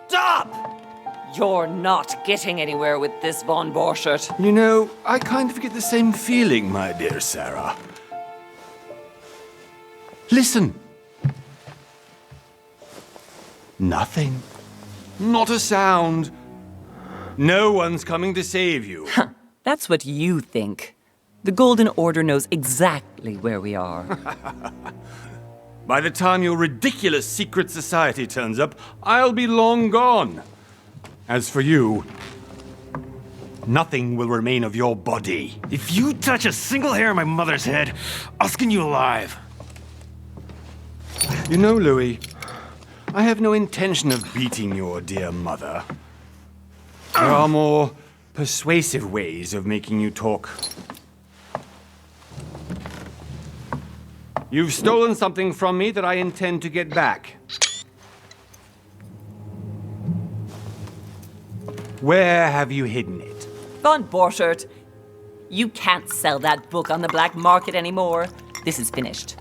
Stop! You're not getting anywhere with this, von Borchert. You know, I kind of get the same feeling, my dear Sarah. Listen. Nothing. Not a sound. No one's coming to save you. That's what you think. The Golden Order knows exactly where we are. By the time your ridiculous secret society turns up, I'll be long gone. As for you, nothing will remain of your body. If you touch a single hair on my mother's head, I'll skin you alive. You know, Louis, I have no intention of beating your dear mother. There are more persuasive ways of making you talk. You've stolen something from me that I intend to get back. Where have you hidden it? Von Borchert, you can't sell that book on the black market anymore. This is finished.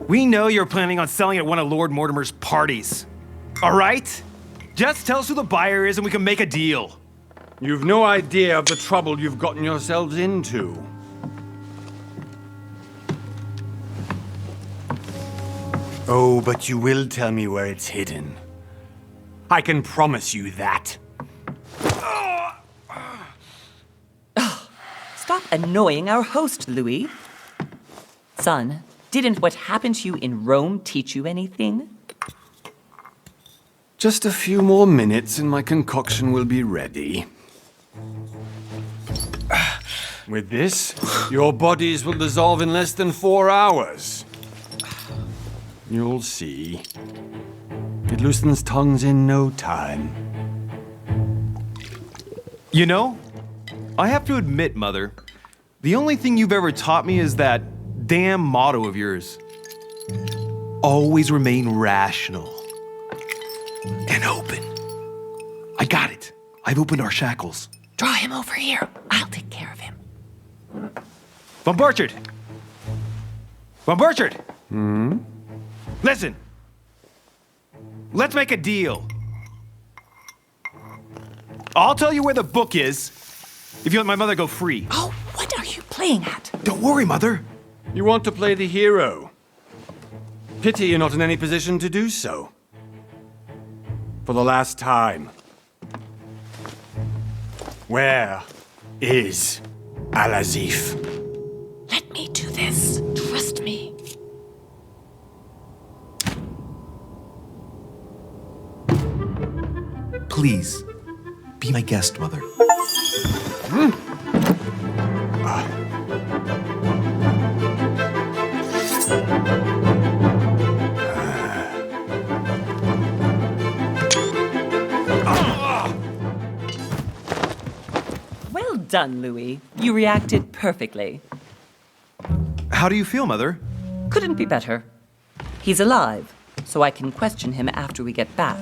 We know you're planning on selling at one of Lord Mortimer's parties. All right? Just tell us who the buyer is and we can make a deal. You've no idea of the trouble you've gotten yourselves into. Oh, but you will tell me where it's hidden. I can promise you that. Stop annoying our host, Louis. Son, didn't what happened to you in Rome teach you anything? Just a few more minutes and my concoction will be ready. With this, your bodies will dissolve in less than 4 hours. You'll see. It loosens tongues in no time. You know, I have to admit, Mother, the only thing you've ever taught me is that damn motto of yours. Always remain rational. And open. I got it. I've opened our shackles. Draw him over here. I'll take care of him. Von Borchert! Von Borchert! Listen. Let's make a deal. I'll tell you where the book is if you let my mother go free. Oh, what are you playing at? Don't worry, Mother. You want to play the hero. Pity you're not in any position to do so. For the last time. Where is Al-Azif? Let me do this. Trust me. Please, be my guest, Mother. Well done, Louis. You reacted perfectly. How do you feel, Mother? Couldn't be better. He's alive, so I can question him after we get back.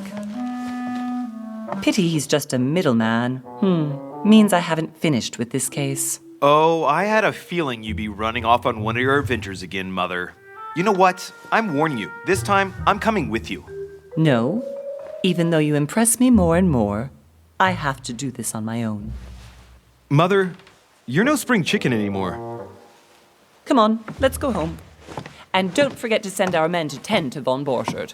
Pity he's just a middleman. Means I haven't finished with this case. Oh, I had a feeling you'd be running off on one of your adventures again, Mother. You know what? I'm warning you. This time, I'm coming with you. No. Even though you impress me more and more, I have to do this on my own. Mother, you're no spring chicken anymore. Come on, let's go home. And don't forget to send our men to tend to von Borchert.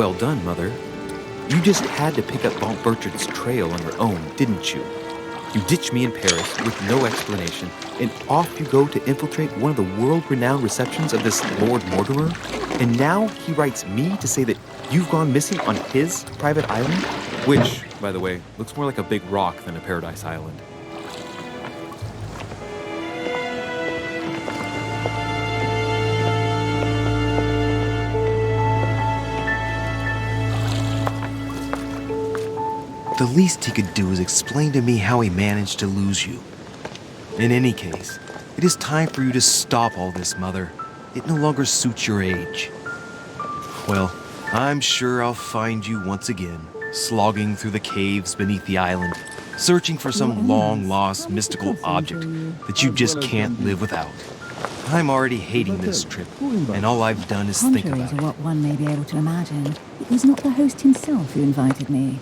Well done, Mother. You just had to pick up Von Bertrand's trail on your own, didn't you? You ditched me in Paris with no explanation, and off you go to infiltrate one of the world-renowned receptions of this Lord Mortimer? And now he writes me to say that you've gone missing on his private island? Which, by the way, looks more like a big rock than a paradise island. The least he could do is explain to me how he managed to lose you. In any case, it is time for you to stop all this, Mother. It no longer suits your age. Well, I'm sure I'll find you once again, slogging through the caves beneath the island, searching for some long-lost mystical object that you just can't live without. I'm already hating this trip, and all I've done is think Contrary about to it. what one may be able to imagine, it was not the host himself who invited me.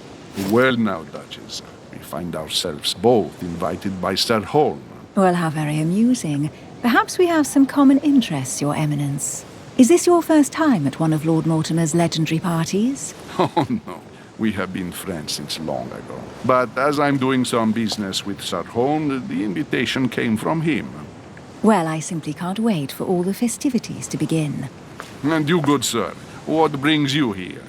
Well now, Duchess, we find ourselves both invited by Sir Holm. Well, how very amusing. Perhaps we have some common interests, Your Eminence. Is this your first time at one of Lord Mortimer's legendary parties? Oh no, we have been friends since long ago. But as I'm doing some business with Sir Holm, the invitation came from him. Well, I simply can't wait for all the festivities to begin. And you, good sir, what brings you here?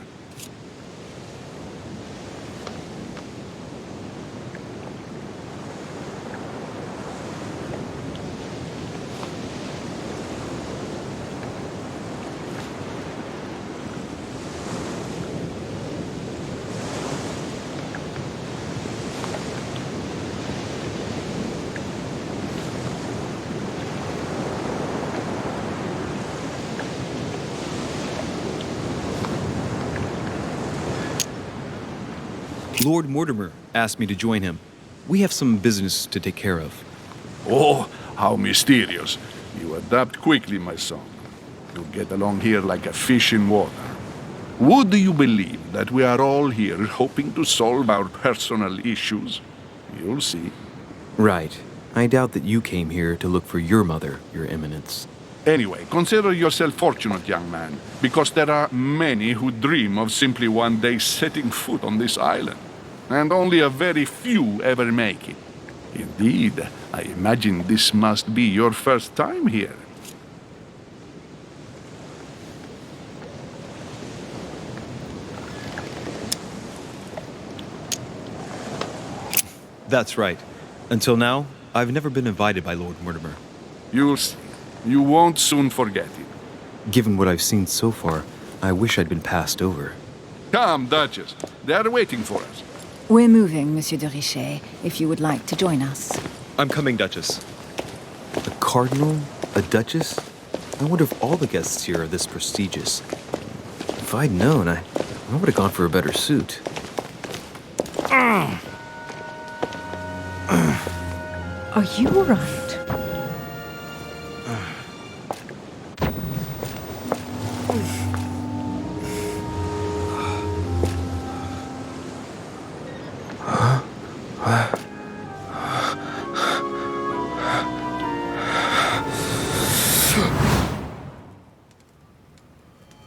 Lord Mortimer asked me to join him. We have some business to take care of. Oh, how mysterious. You adapt quickly, my son. You get along here like a fish in water. Would you believe that we are all here hoping to solve our personal issues? You'll see. Right. I doubt that you came here to look for your mother, Your Eminence. Anyway, consider yourself fortunate, young man, because there are many who dream of simply one day setting foot on this island, and only a very few ever make it. Indeed, I imagine this must be your first time here. That's right. Until now, I've never been invited by Lord Mortimer. You'll see. You won't soon forget it. Given what I've seen so far, I wish I'd been passed over. Come, Duchess. They are waiting for us. We're moving, Monsieur de Richet, if you would like to join us. I'm coming, Duchess. A cardinal? A duchess? I wonder if all the guests here are this prestigious. If I'd known, I would have gone for a better suit. Are you all right?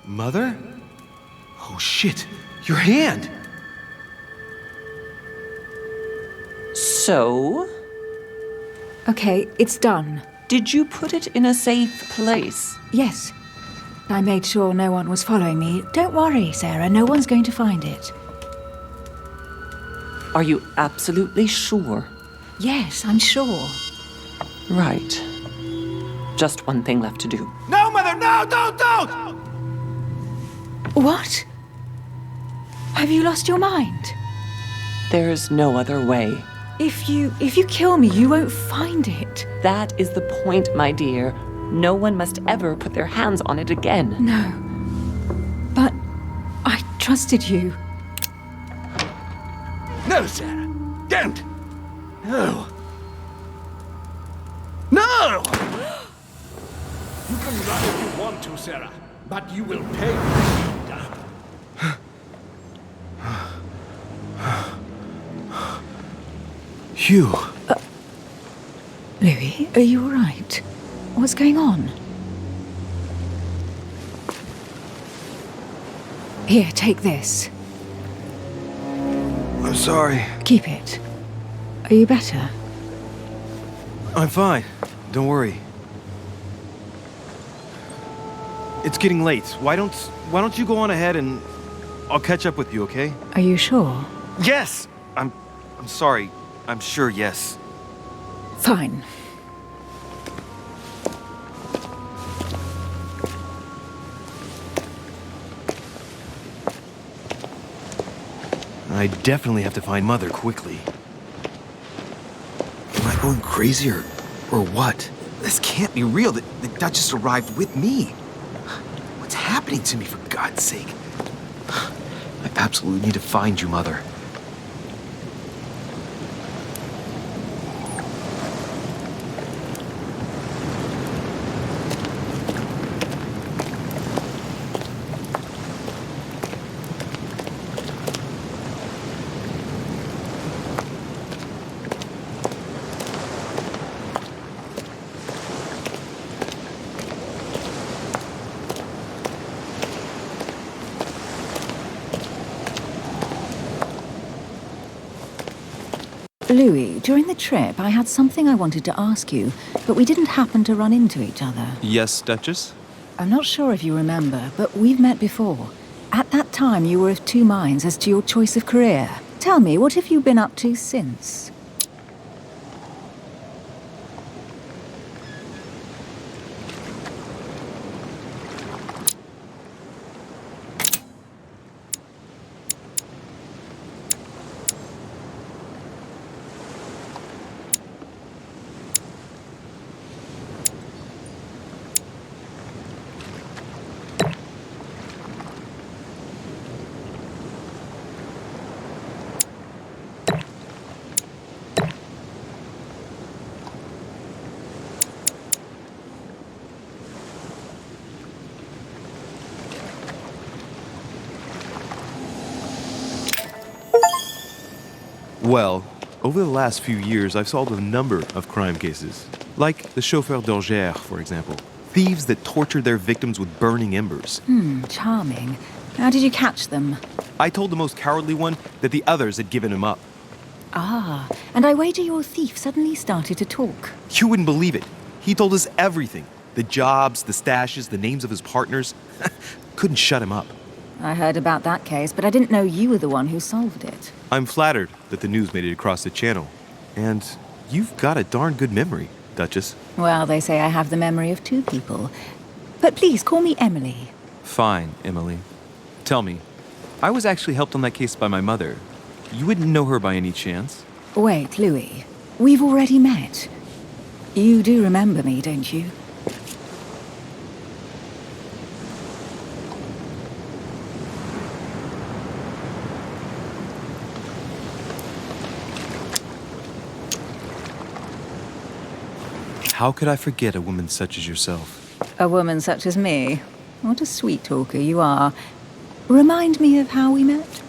Mother? Oh shit! Your hand! So, Okay, it's done. did you put it in a safe place? Yes. I made sure no one was following me. Don't worry, Sarah, no one's going to find it. Are you absolutely sure? Yes, I'm sure. Right. Just one thing left to do. No, Mother! No! Don't! What? Have you lost your mind? There's no other way. If you kill me, you won't find it. That is the point, my dear. No one must ever put their hands on it again. No. But I trusted you. No, Sarah. Don't. No. No! You can run if you want to, Sarah, but you will pay for it. Hugh. Louis, are you all right? What's going on? Here, take this. I'm sorry. Keep it. Are you better? I'm fine. Don't worry. It's getting late. Why don't you go on ahead and I'll catch up with you, okay? Are you sure? Yes. I'm sorry. I'm sure, yes. Fine. I definitely have to find Mother quickly. Am I going crazy or what? This can't be real. The Duchess arrived with me. What's happening to me, for God's sake? I absolutely need to find you, Mother. Louis, during the trip, I had something I wanted to ask you, but we didn't happen to run into each other. Yes, Duchess? I'm not sure if you remember, but we've met before. At that time, you were of two minds as to your choice of career. Tell me, what have you been up to since? Well, over the last few years, I've solved a number of crime cases. Like the chauffeur d'Orgère, for example. Thieves that tortured their victims with burning embers. Charming. How did you catch them? I told the most cowardly one that the others had given him up. Ah, and I wager your thief suddenly started to talk. You wouldn't believe it. He told us everything. The jobs, the stashes, the names of his partners. Couldn't shut him up. I heard about that case, but I didn't know you were the one who solved it. I'm flattered that the news made it across the channel. And you've got a darn good memory, Duchess. Well, they say I have the memory of two people. But please, call me Emily. Fine, Emily. Tell me, I was actually helped on that case by my mother. You wouldn't know her by any chance? Wait, Louis. We've already met. You do remember me, don't you? How could I forget a woman such as yourself? A woman such as me? What a sweet talker you are. Remind me of how we met?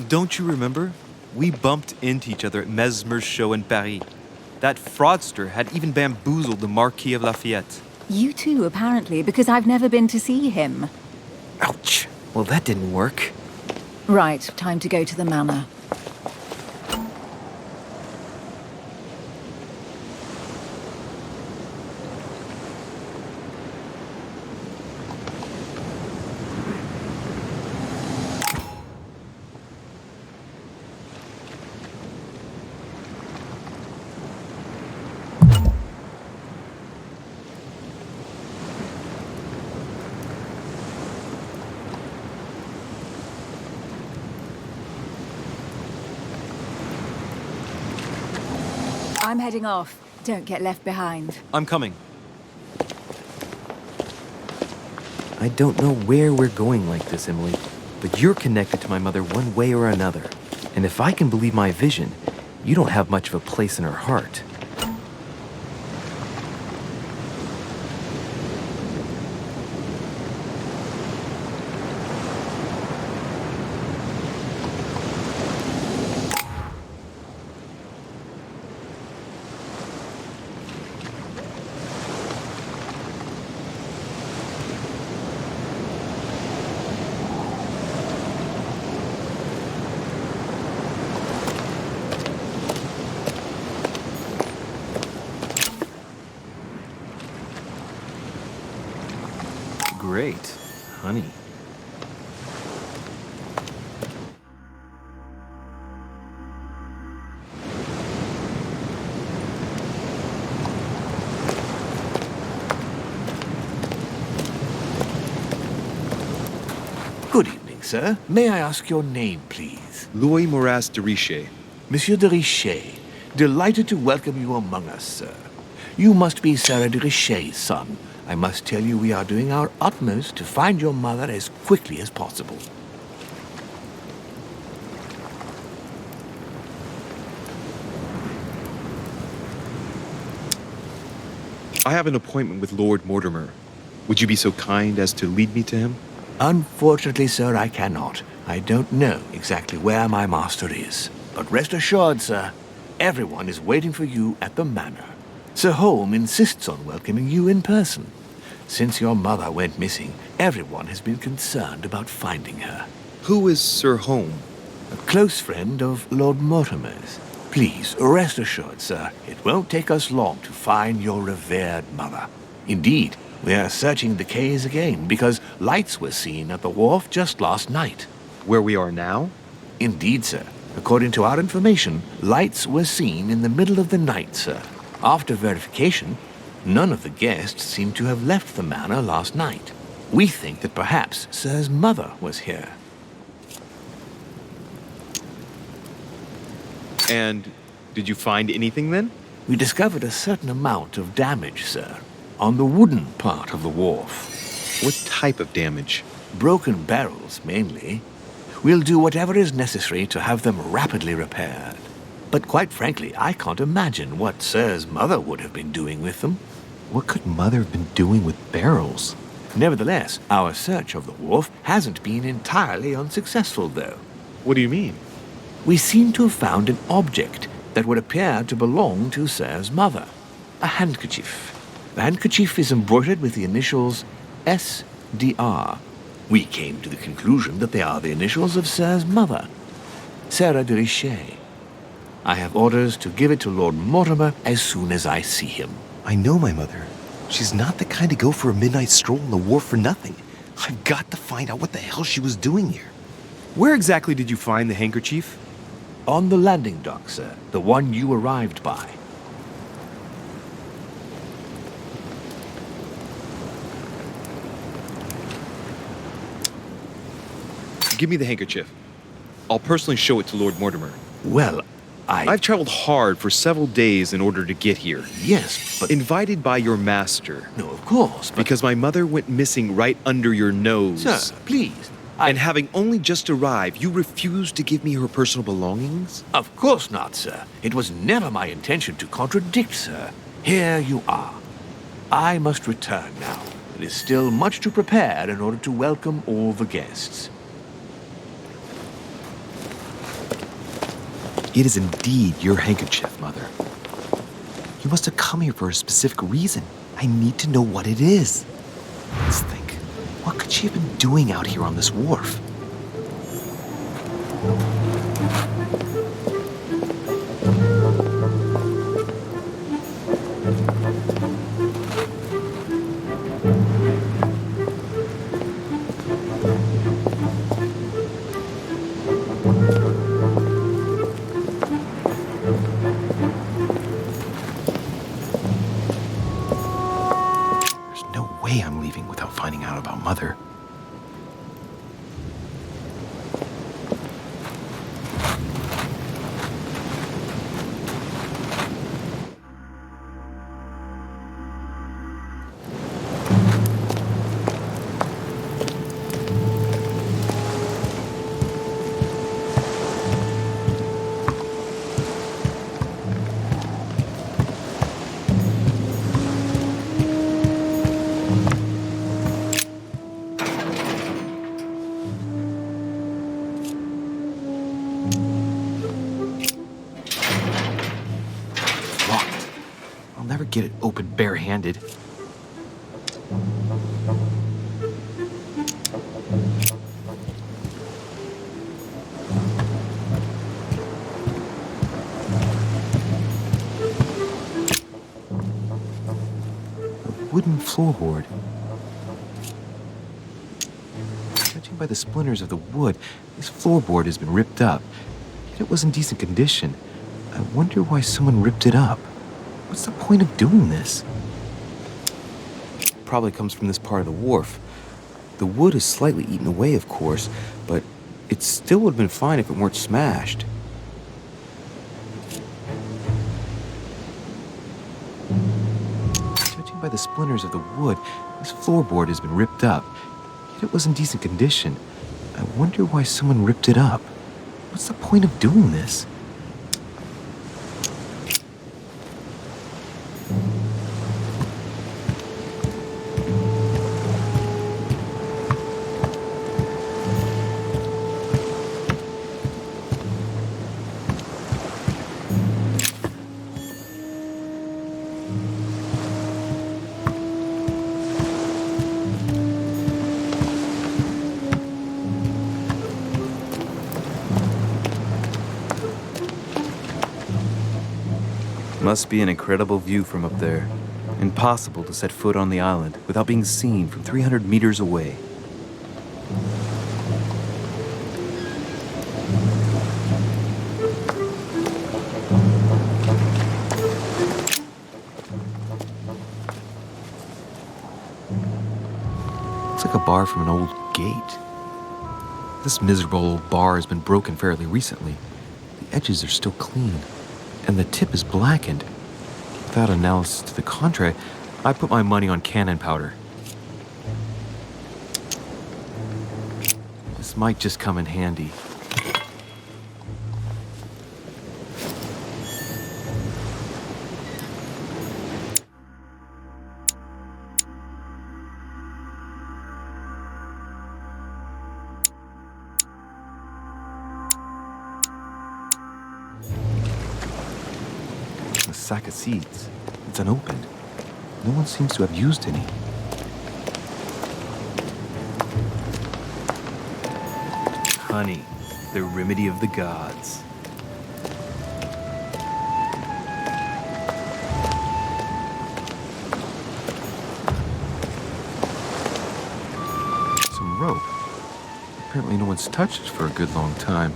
Don't you remember? We bumped into each other at Mesmer's show in Paris. That fraudster had even bamboozled the Marquis of Lafayette. You too, apparently, because I've never been to see him. Ouch. Well, that didn't work. Right, time to go to the manor. I'm heading off. Don't get left behind. I'm coming. I don't know where we're going like this, Emily, but you're connected to my mother one way or another. And if I can believe my vision, you don't have much of a place in her heart. great, honey. Good evening, sir. May I ask your name, please? Louis Moras de Richer. Monsieur de Richer. Delighted to welcome you among us, sir. You must be Sarah de Richer's son. I must tell you we are doing our utmost to find your mother as quickly as possible. I have an appointment with Lord Mortimer. Would you be so kind as to lead me to him? Unfortunately, sir, I cannot. I don't know exactly where my master is. But rest assured, sir, everyone is waiting for you at the manor. Sir Holm insists on welcoming you in person. Since your mother went missing, everyone has been concerned about finding her. Who is Sir Holm? A close friend of Lord Mortimer's. Please, rest assured, sir, it won't take us long to find your revered mother. Indeed, we are searching the quays again because lights were seen at the wharf just last night. Where we are now? Indeed, sir. According to our information, lights were seen in the middle of the night, sir. After verification, none of the guests seem to have left the manor last night. We think that perhaps Sir's mother was here. And did you find anything then? We discovered a certain amount of damage, sir, on the wooden part of the wharf. What type of damage? Broken barrels, mainly. We'll do whatever is necessary to have them rapidly repaired. But quite frankly, I can't imagine what Sir's mother would have been doing with them. What could Mother have been doing with barrels? Nevertheless, our search of the wharf hasn't been entirely unsuccessful, though. What do you mean? We seem to have found an object that would appear to belong to Sir's mother. A handkerchief. The handkerchief is embroidered with the initials SDR. We came to the conclusion that they are the initials of Sir's mother, Sarah de Richer. I have orders to give it to Lord Mortimer as soon as I see him. I know my mother. She's not the kind to go for a midnight stroll on the wharf for nothing. I've got to find out what the hell she was doing here. Where exactly did you find the handkerchief? On the landing dock, sir, the one you arrived by. Give me the handkerchief. I'll personally show it to Lord Mortimer. Well, I've traveled hard for several days in order to get here. Yes, but... Invited by your master. No, of course, but... Because my mother went missing right under your nose. Sir, please. And having only just arrived, you refused to give me her personal belongings? Of course not, sir. It was never my intention to contradict, sir. Here you are. I must return now. It is still much to prepare in order to welcome all the guests. It is indeed your handkerchief, Mother. You must have come here for a specific reason. I need to know what it is. Let's think. What could she have been doing out here on this wharf? There's no way I'm leaving without finding out about Mother. Locked. I'll never get it open barehanded. A wooden floorboard. Judging by the splinters of the wood, this floorboard has been ripped up. Yet it was in decent condition. I wonder why someone ripped it up. What's the point of doing this? Probably comes from this part of the wharf. The wood is slightly eaten away, of course, but it still would have been fine if it weren't smashed. Judging by the splinters of the wood, this floorboard has been ripped up. Yet it was in decent condition. I wonder why someone ripped it up. What's the point of doing this? Must be an incredible view from up there. Impossible to set foot on the island without being seen from 300 meters away. Looks like a bar from an old gate. This miserable old bar has been broken fairly recently. The edges are still clean, and the tip is blackened. Without analysis to the contrary, I put my money on cannon powder. This might just come in handy. Sack of seeds. It's unopened. No one seems to have used any. Honey, the remedy of the gods. Some rope. Apparently no one's touched it for a good long time.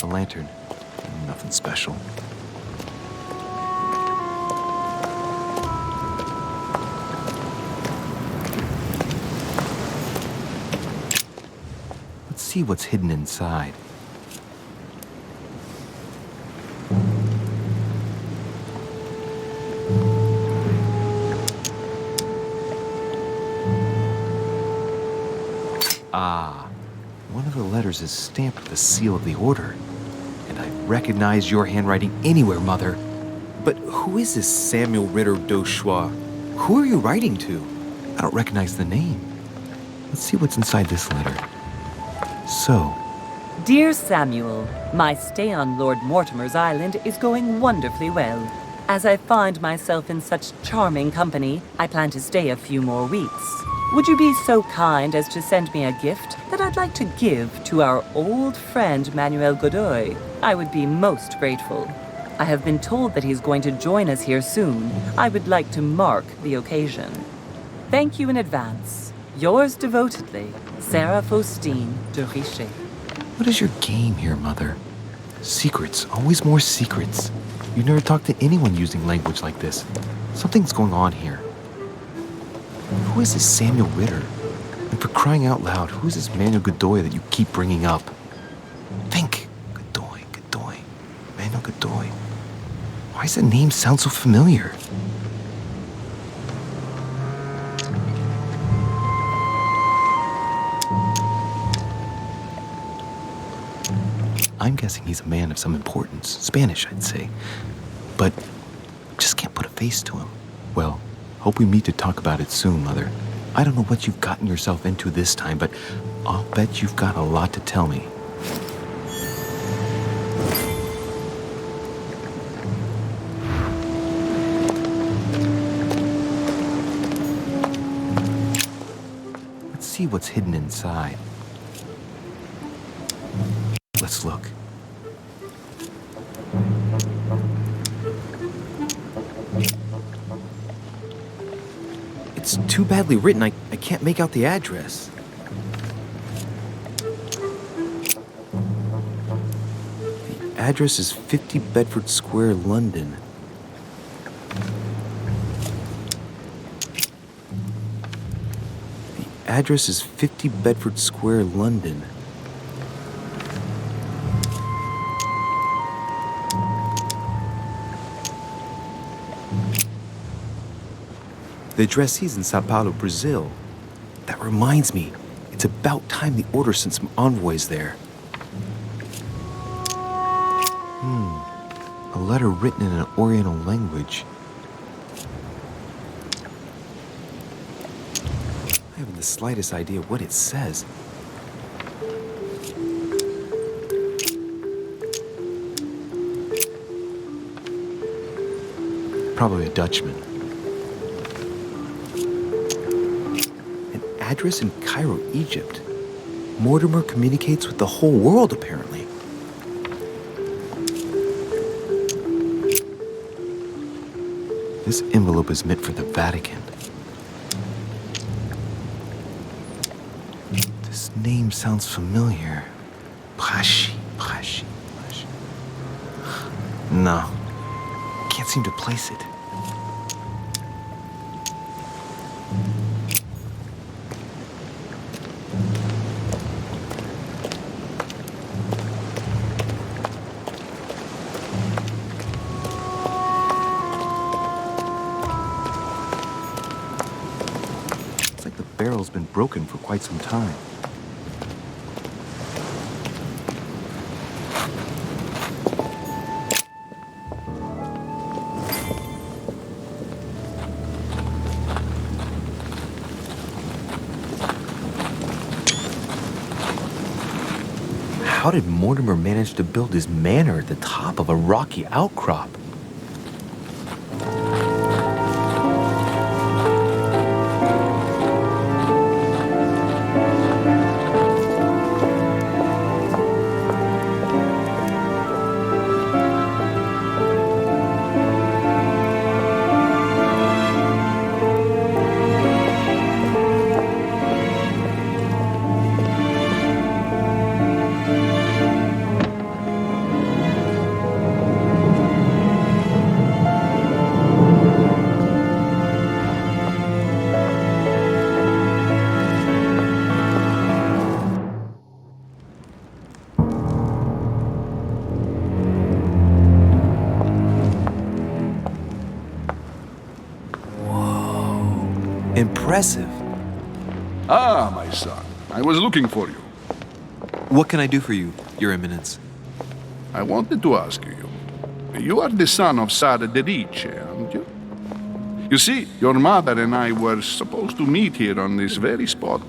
Lantern. Nothing special. Let's see what's hidden inside. Ah, one of the letters is stamped with the seal of the order. Recognize your handwriting anywhere, Mother. But who is this Samuel Ritter d'Auchois? Who are you writing to? I don't recognize the name. Let's see what's inside this letter. So, Dear Samuel, my stay on Lord Mortimer's island is going wonderfully well. As I find myself in such charming company, I plan to stay a few more weeks. Would you be so kind as to send me a gift that I'd like to give to our old friend Manuel Godoy? I would be most grateful. I have been told that he's going to join us here soon. I would like to mark the occasion. Thank you in advance. Yours devotedly, Sarah Faustine de Richer. What is your game here, Mother? Secrets, always more secrets. You never talk to anyone using language like this. Something's going on here. Who is this Samuel Ritter? And for crying out loud, who is this Manuel Godoy that you keep bringing up? Think. Godoy. Manuel Godoy. Why does that name sound so familiar? I'm guessing he's a man of some importance. Spanish, I'd say. But just can't put a face to him. Well, hope we meet to talk about it soon, Mother. I don't know what you've gotten yourself into this time, but I'll bet you've got a lot to tell me. Let's see what's hidden inside. Let's look. It's too badly written, I can't make out the address. The address is 50 Bedford Square, London. The address is 50 Bedford Square, London. The addressee's in Sao Paulo, Brazil. That reminds me, it's about time the Order sent some envoys there. A letter written in an Oriental language. I haven't the slightest idea what it says. Probably a Dutchman. Address in Cairo, Egypt. Mortimer communicates with the whole world, apparently. This envelope is meant for the Vatican. This name sounds familiar. Prashi. No, can't seem to place it. Barrel's been broken for quite some time. How did Mortimer manage to build his manor at the top of a rocky outcrop? Impressive. Ah, my son. I was looking for you. What can I do for you, Your Eminence? I wanted to ask you. You are the son of Sara de Riche, aren't you? You see, your mother and I were supposed to meet here on this very spot.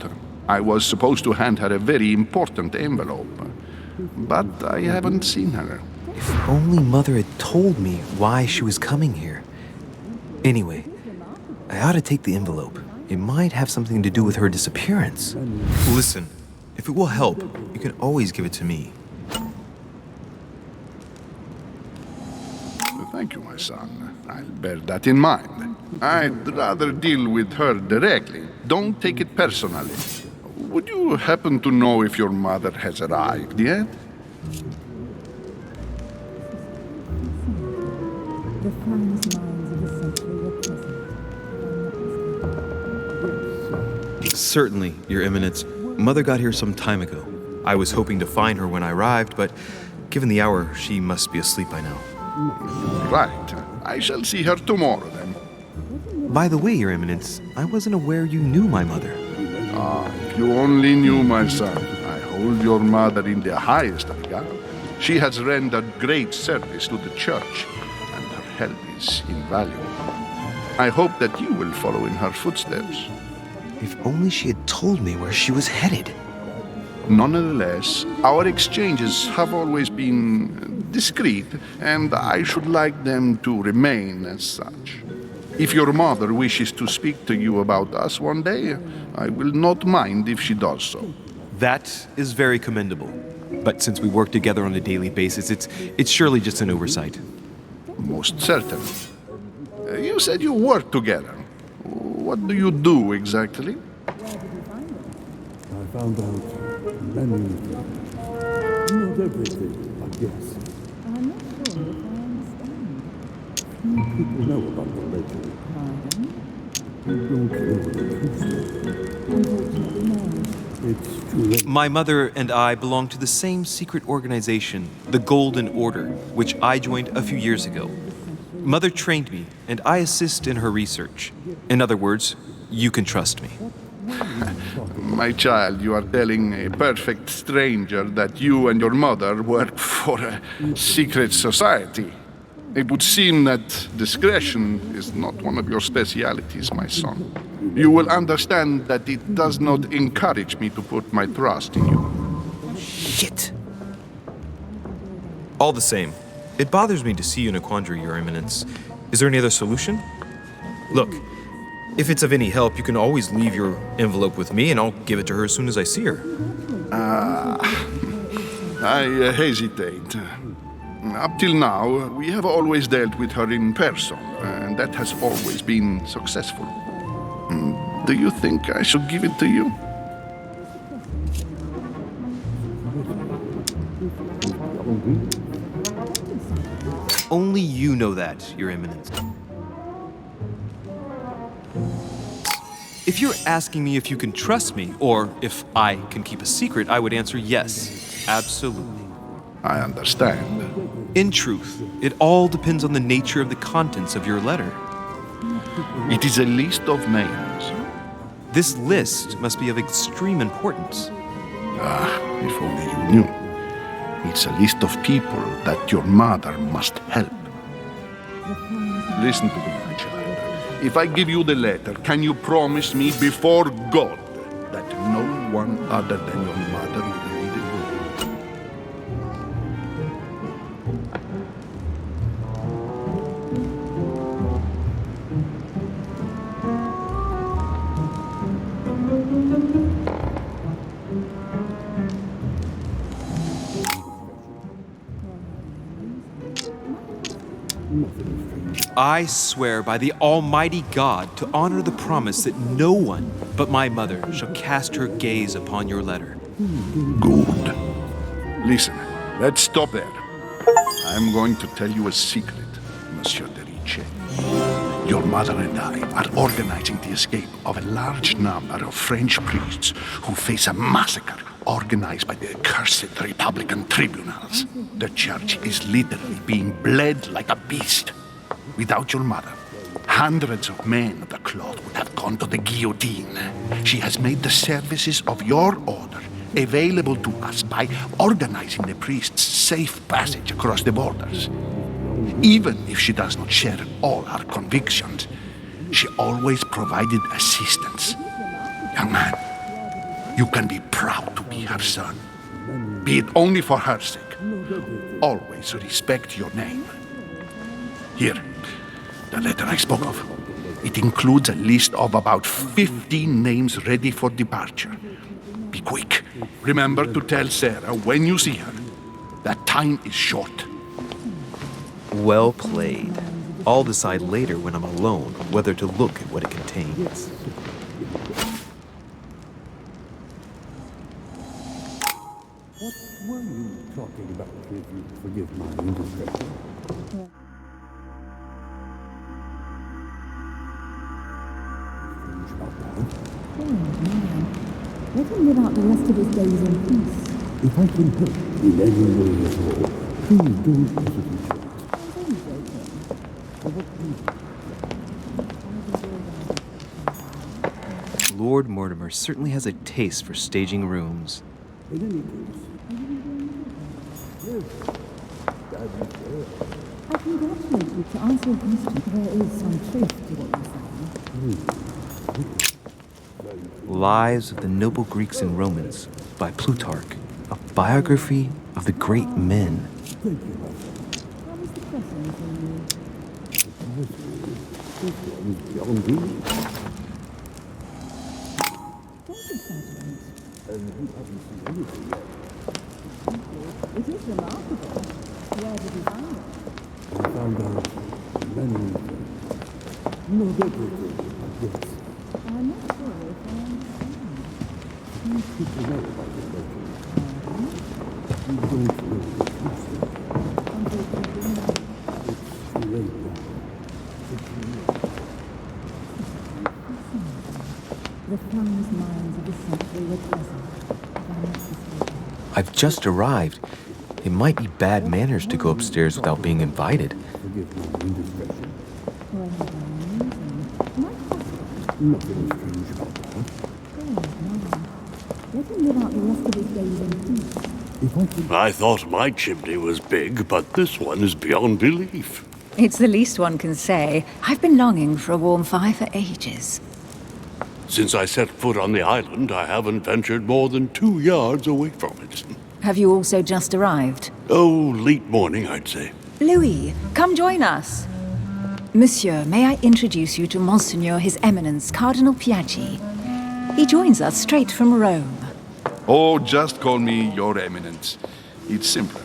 I was supposed to hand her a very important envelope. But I haven't seen her. If only Mother had told me why she was coming here. Anyway, I ought to take the envelope. It might have something to do with her disappearance. Listen, if it will help, you can always give it to me. Thank you, my son. I'll bear that in mind. I'd rather deal with her directly. Don't take it personally. Would you happen to know if your mother has arrived yet? Certainly, Your Eminence. Mother got here some time ago. I was hoping to find her when I arrived, but given the hour, she must be asleep by now. Right. I shall see her tomorrow, then. By the way, Your Eminence, I wasn't aware you knew my mother. Ah, if you only knew, my son. I hold your mother in the highest regard. She has rendered great service to the church, and her help is invaluable. I hope that you will follow in her footsteps. If only she had told me where she was headed. Nonetheless, our exchanges have always been discreet, and I should like them to remain as such. If your mother wishes to speak to you about us one day, I will not mind if she does so. That is very commendable. But since we work together on a daily basis, it's surely just an oversight. Most certainly. You said you work together. what do you do exactly? I found out many things. Not everything, I guess. I'm not sure if I understand. Few people know about the legend. You don't know the truth. Unfortunately, no. It's too late. My mother and I belong to the same secret organization, the Golden Order, which I joined a few years ago. Mother trained me, and I assist in her research. In other words, you can trust me. My child, you are telling a perfect stranger that you and your mother work for a secret society. It would seem that discretion is not one of your specialities, my son. You will understand that it does not encourage me to put my trust in you. Shit! All the same, it bothers me to see you in a quandary, Your Eminence. Is there any other solution? Look, if it's of any help, you can always leave your envelope with me and I'll give it to her as soon as I see her. I hesitate. Up till now, we have always dealt with her in person, and that has always been successful. Do you think I should give it to you? Only you know that, Your Eminence. If you're asking me if you can trust me, or if I can keep a secret, I would answer yes, absolutely. I understand. In truth, it all depends on the nature of the contents of your letter. It is a list of names. This list must be of extreme importance. If only you knew. It's a list of people that your mother must help. Listen to me, my child. If I give you the letter, can you promise me before God that no one other than your mother will read it? I swear by the Almighty God to honor the promise that no one but my mother shall cast her gaze upon your letter. Good. Listen, let's stop there. I'm going to tell you a secret, Monsieur de Ricci. Your mother and I are organizing the escape of a large number of French priests who face a massacre organized by the accursed Republican tribunals. The church is literally being bled like a beast. Without your mother, hundreds of men of the cloth would have gone to the guillotine. She has made the services of your order available to us by organizing the priests' safe passage across the borders. Even if she does not share all our convictions, she always provided assistance. Young man, you can be proud to be her son. Be it only for her sake. Always respect your name. Here, the letter I spoke of. It includes a list of about 15 names ready for departure. Be quick. Remember to tell Sarah when you see her that time is short. Well played. I'll decide later when I'm alone whether to look at what it contains. What were you talking about, if you forgive my indiscretion? Let him live out the rest of his days in peace. If I can help in any way at all, please don't hesitate. Lord Mortimer certainly has a taste for staging rooms. In any case, I congratulate you to answer your question. There is some truth to what you're saying. Lives of the Noble Greeks and Romans by Plutarch, a biography of the great men. How was the pressing for you? Don't exaggerate. It is remarkable. Where did you find it? I found out many things. Not everything, I guess. I've just arrived. It might be bad manners to go upstairs without being invited. I thought my chimney was big, but this one is beyond belief. It's the least one can say. I've been longing for a warm fire for ages. Since I set foot on the island, I haven't ventured more than 2 yards away from it. Have you also just arrived? Oh, late morning, I'd say. Louis, come join us. Monsieur, may I introduce you to Monseigneur His Eminence, Cardinal Piaggi. He joins us straight from Rome. Oh, just call me Your Eminence. It's simpler.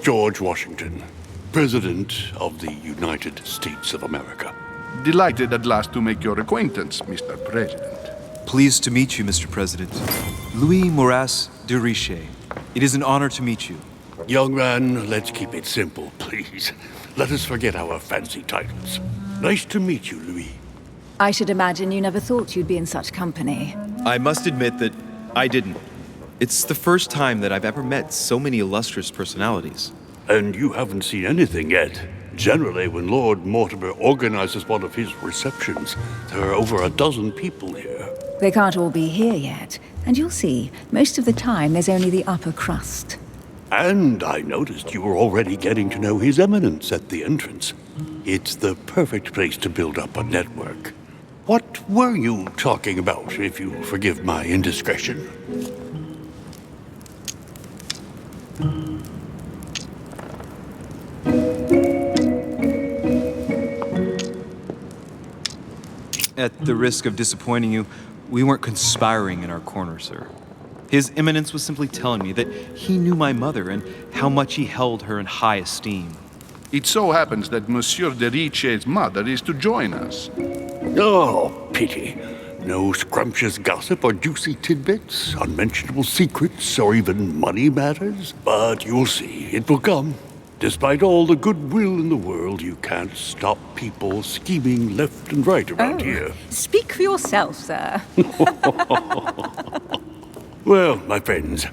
George Washington, President of the United States of America. Delighted at last to make your acquaintance, Mr. President. Pleased to meet you, Mr. President. Louis Moras de Richet. It is an honor to meet you. Young man, let's keep it simple, please. Let us forget our fancy titles. Nice to meet you, Louis. I should imagine you never thought you'd be in such company. I must admit that I didn't. It's the first time that I've ever met so many illustrious personalities. And you haven't seen anything yet. Generally, when Lord Mortimer organizes one of his receptions, there are over a dozen people here. They can't all be here yet, and you'll see, most of the time there's only the upper crust. And I noticed you were already getting to know His Eminence at the entrance. It's the perfect place to build up a network. What were you talking about, if you forgive my indiscretion? At the risk of disappointing you, we weren't conspiring in our corner, sir. His Eminence was simply telling me that he knew my mother and how much he held her in high esteem. It so happens that Monsieur de Richet's mother is to join us. Oh, pity. No scrumptious gossip or juicy tidbits, unmentionable secrets, or even money matters. But you'll see, it will come. Despite all the goodwill in the world, you can't stop people scheming left and right around here. Speak for yourself, sir. Well, my friends,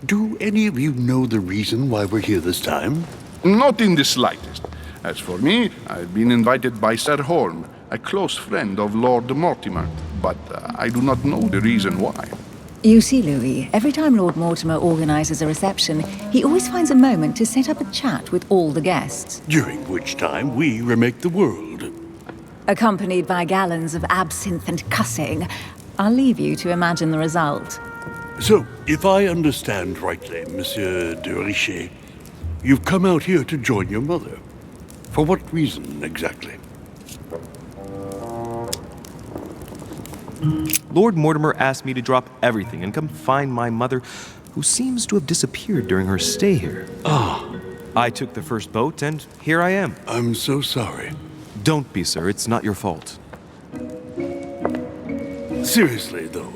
do any of you know the reason why we're here this time? Not in the slightest. As for me, I've been invited by Sir Holm, a close friend of Lord Mortimer, but I do not know the reason why. You see, Louis, every time Lord Mortimer organizes a reception, he always finds a moment to set up a chat with all the guests. During which time we remake the world. Accompanied by gallons of absinthe and cussing. I'll leave you to imagine the result. So, if I understand rightly, Monsieur de Richet, you've come out here to join your mother. For what reason, exactly? Lord Mortimer asked me to drop everything and come find my mother, who seems to have disappeared during her stay here. Ah. I took the first boat, and here I am. I'm so sorry. Don't be, sir. It's not your fault. Seriously, though,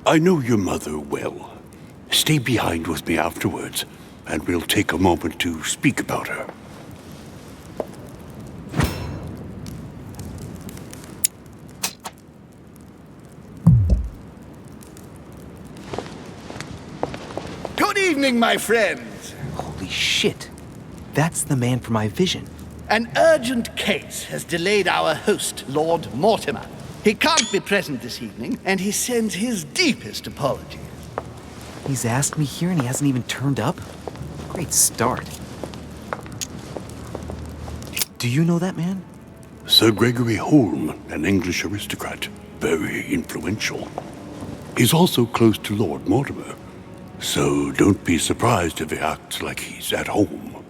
I know your mother well. Stay behind with me afterwards, and we'll take a moment to speak about her. Good evening, my friends. Holy shit. That's the man from my vision. An urgent case has delayed our host, Lord Mortimer. He can't be present this evening, and he sends his deepest apologies. He's asked me here and he hasn't even turned up? Great start. Do you know that man? Sir Gregory Holm, an English aristocrat, very influential. He's also close to Lord Mortimer, so don't be surprised if he acts like he's at home.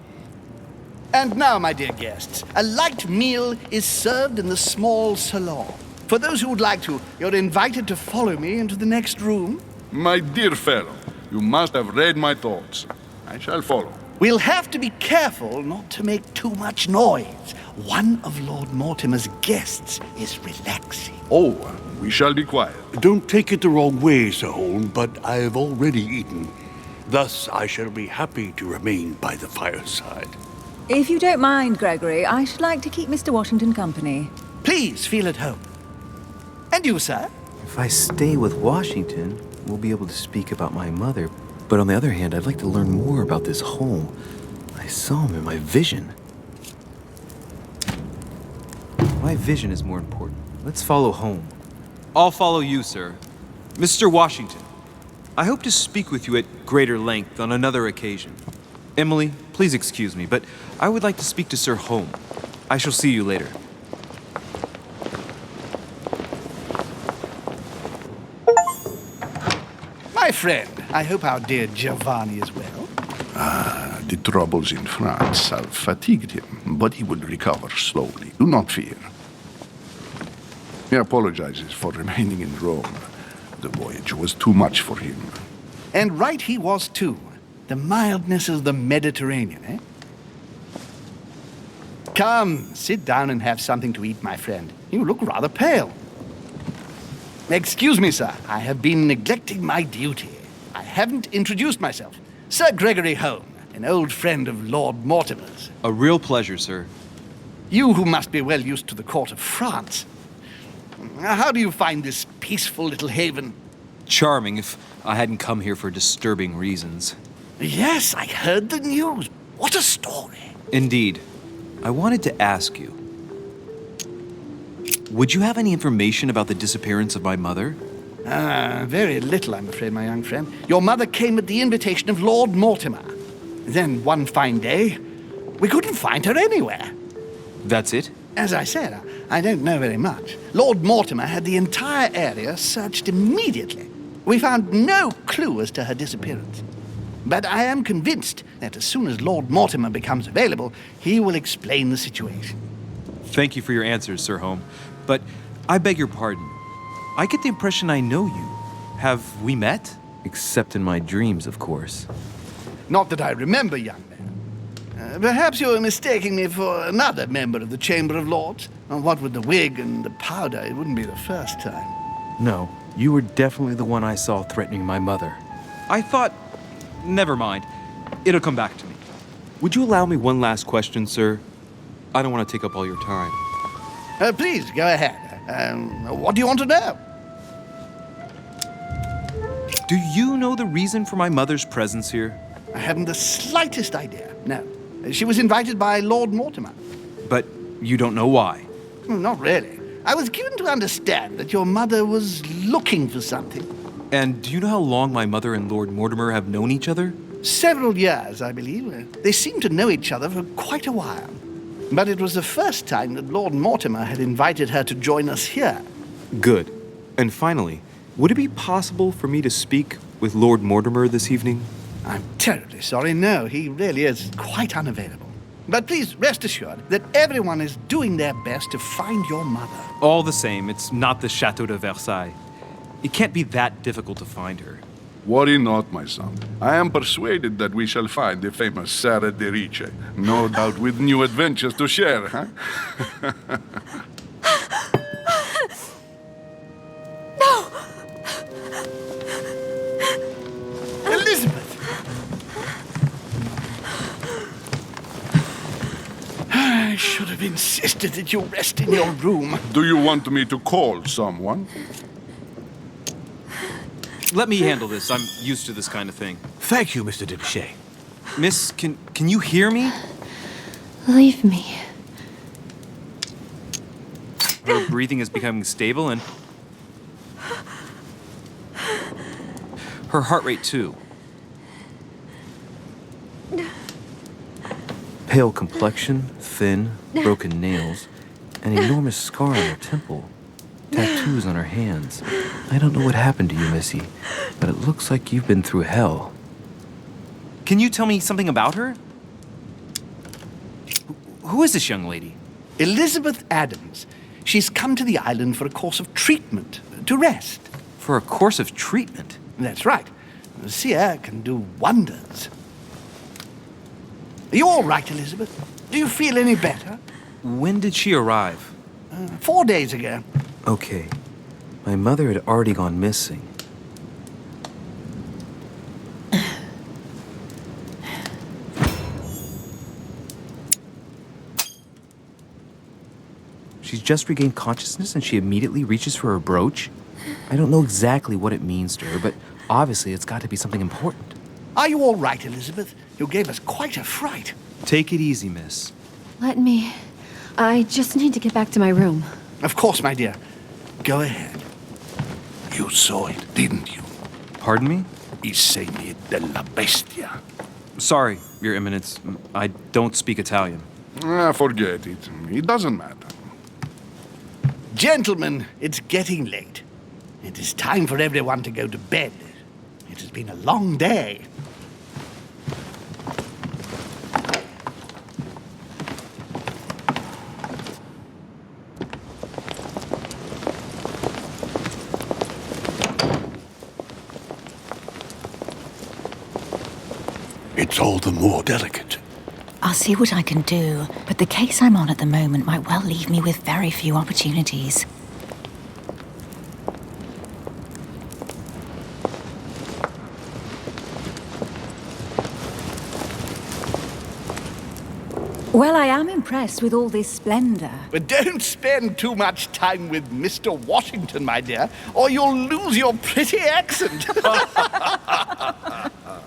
And now, my dear guests, a light meal is served in the small salon. For those who would like to, you're invited to follow me into the next room. My dear fellow, you must have read my thoughts. I shall follow. We'll have to be careful not to make too much noise. One of Lord Mortimer's guests is relaxing. Oh, We shall be quiet. Don't take it the wrong way, Sir Holm, but I have already eaten. Thus, I shall be happy to remain by the fireside. If you don't mind, Gregory, I should like to keep Mr. Washington company. Please feel at home. And you, sir? If I stay with Washington, we'll be able to speak about my mother. But on the other hand, I'd like to learn more about this home. I saw him in my vision. My vision is more important. Let's follow home. I'll follow you, sir. Mr. Washington, I hope to speak with you at greater length on another occasion. Emily, please excuse me, but I would like to speak to Sir Holm. I shall see you later. My friend, I hope our dear Giovanni is well. The troubles in France have fatigued him, but he will recover slowly. Do not fear. He apologizes for remaining in Rome. The voyage was too much for him. And right he was, too. The mildness of the Mediterranean, eh? Come, sit down and have something to eat, my friend. You look rather pale. Excuse me, sir. I have been neglecting my duty. I haven't introduced myself. Sir Gregory Holm, an old friend of Lord Mortimer's. A real pleasure, sir. You who must be well used to the court of France. How do you find this peaceful little haven? Charming if I hadn't come here for disturbing reasons. Yes, I heard the news. What a story. Indeed. I wanted to ask you. Would you have any information about the disappearance of my mother? Very little, I'm afraid, my young friend. Your mother came at the invitation of Lord Mortimer. Then, one fine day, we couldn't find her anywhere. That's it? As I said, I don't know very much. Lord Mortimer had the entire area searched immediately. We found no clue as to her disappearance. But I am convinced that as soon as Lord Mortimer becomes available, he will explain the situation. Thank you for your answers, Sir Holm. But I beg your pardon. I get the impression I know you. Have we met? Except in my dreams, of course. Not that I remember, young man. Perhaps you are mistaking me for another member of the Chamber of Lords. What with the wig and the powder, it wouldn't be the first time. No, you were definitely the one I saw threatening my mother. I thought... Never mind. It'll come back to me. Would you allow me one last question, sir? I don't want to take up all your time. Please, go ahead. What do you want to know? Do you know the reason for my mother's presence here? I haven't the slightest idea, no. She was invited by Lord Mortimer. But you don't know why? Not really. I was given to understand that your mother was looking for something. And do you know how long my mother and Lord Mortimer have known each other? Several years, I believe. They seemed to know each other for quite a while. But it was the first time that Lord Mortimer had invited her to join us here. Good. And finally, would it be possible for me to speak with Lord Mortimer this evening? I'm terribly sorry, no. He really is quite unavailable. But please rest assured that everyone is doing their best to find your mother. All the same, it's not the Chateau de Versailles. It can't be that difficult to find her. Worry not, my son. I am persuaded that we shall find the famous Sarah de Riche. No doubt with new adventures to share, huh? No! Elizabeth! I should have insisted that you rest in your room. Do you want me to call someone? Let me handle this. I'm used to this kind of thing. Thank you, Mr. Debichet. Miss, can you hear me? Leave me. Her breathing is becoming stable and... her heart rate, too. Pale complexion, thin, broken nails, an enormous scar on her temple. Tattoos on her hands. I don't know what happened to you, Missy, but it looks like you've been through hell. Can you tell me something about her? Who is this young lady? Elizabeth Adams. She's come to the island for a course of treatment, to rest. For a course of treatment? That's right. Seer can do wonders. Are you all right, Elizabeth? Do you feel any better? When did she arrive? 4 days ago. Okay. My mother had already gone missing. She's just regained consciousness and she immediately reaches for her brooch? I don't know exactly what it means to her, but obviously it's got to be something important. Are you all right, Elizabeth? You gave us quite a fright. Take it easy, miss. Let me. I just need to get back to my room. Of course, my dear. Go ahead. You saw it, didn't you? Pardon me? I segni della bestia. Sorry, Your Eminence. I don't speak Italian. Forget it. It doesn't matter. Gentlemen, it's getting late. It is time for everyone to go to bed. It has been a long day. It's all the more delicate. I'll see what I can do, but the case I'm on at the moment might well leave me with very few opportunities. Well, I am impressed with all this splendor. But don't spend too much time with Mr. Washington, my dear, or you'll lose your pretty accent.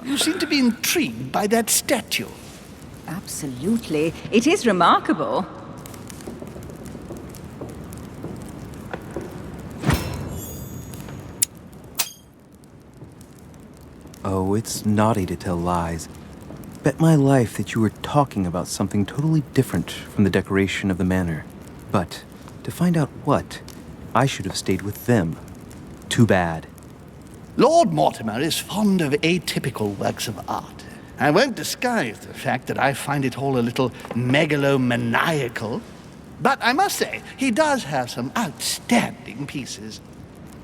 You seem to be intrigued by that statue. Absolutely. It is remarkable. Oh, it's naughty to tell lies. Bet my life that you were talking about something totally different from the decoration of the manor. But to find out what, I should have stayed with them. Too bad. Lord Mortimer is fond of atypical works of art. I won't disguise the fact that I find it all a little megalomaniacal. But I must say, he does have some outstanding pieces.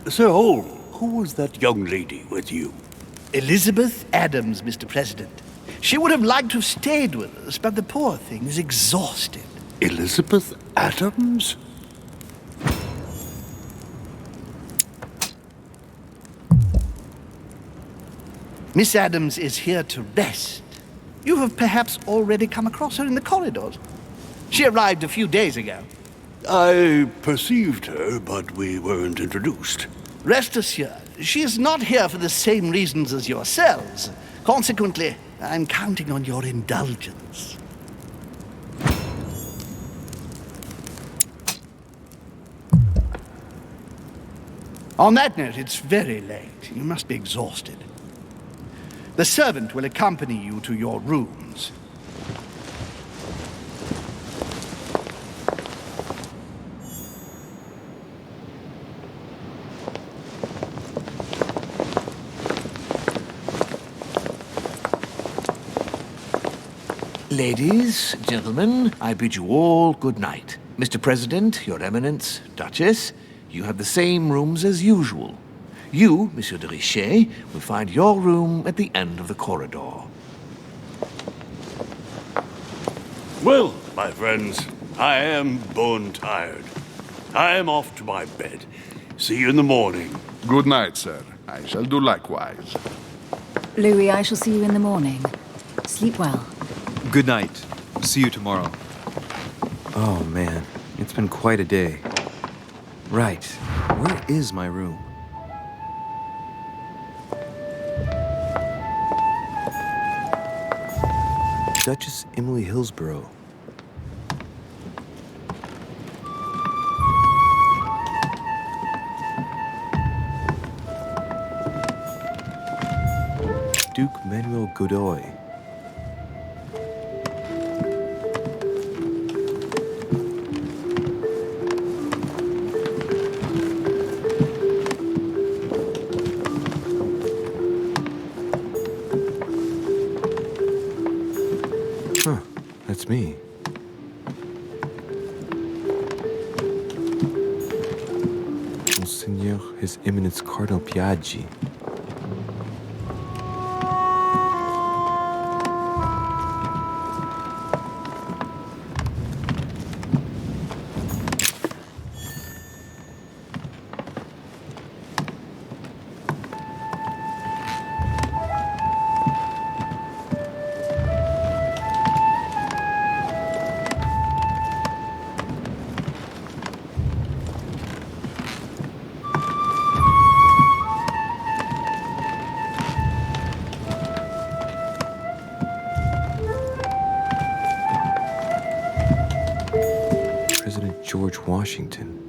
Sir Hole, who was that young lady with you? Elizabeth Adams, Mr. President. She would have liked to have stayed with us, but the poor thing is exhausted. Elizabeth Adams? Miss Adams is here to rest. You have perhaps already come across her in the corridors. She arrived a few days ago. I perceived her, but we weren't introduced. Rest assured, she is not here for the same reasons as yourselves. Consequently, I'm counting on your indulgence. On that note, it's very late. You must be exhausted. The servant will accompany you to your rooms. Ladies, gentlemen, I bid you all good night. Mr. President, Your Eminence, Duchess, you have the same rooms as usual. You, Monsieur de Richet, will find your room at the end of the corridor. Well, my friends, I am bone tired. I am off to my bed. See you in the morning. Good night, sir. I shall do likewise. Louis, I shall see you in the morning. Sleep well. Good night. See you tomorrow. Oh man, it's been quite a day. Right, where is my room? Duchess Emily Hillsborough. Duke Manuel Godoy. Huh, that's me. Monseigneur, His Eminence Cardinal Piaggi. Washington.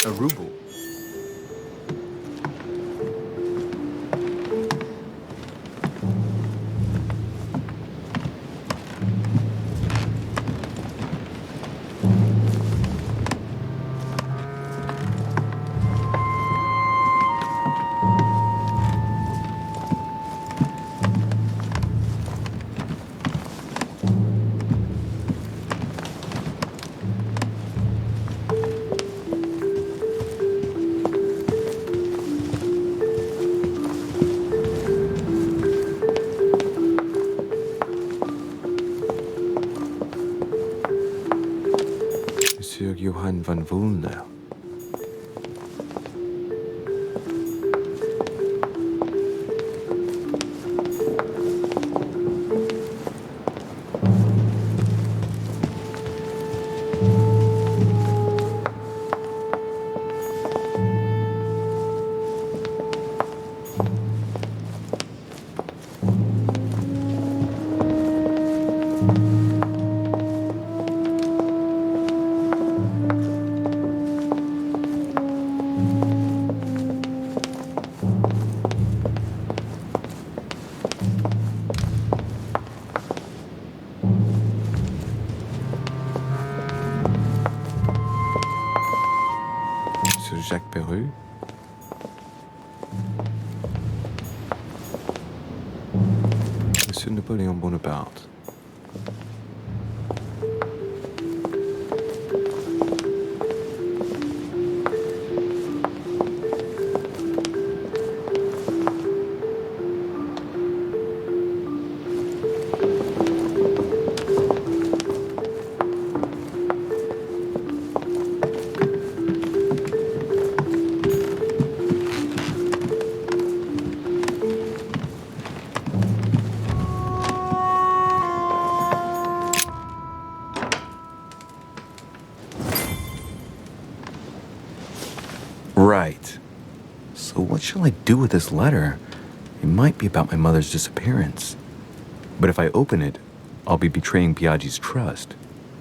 A ruble. Monsieur Johann van Wulner. Monsieur Jacques Perru. Monsieur Napoléon Bonaparte. Right. So what shall I do with this letter? It might be about my mother's disappearance. But if I open it, I'll be betraying Piaggi's trust.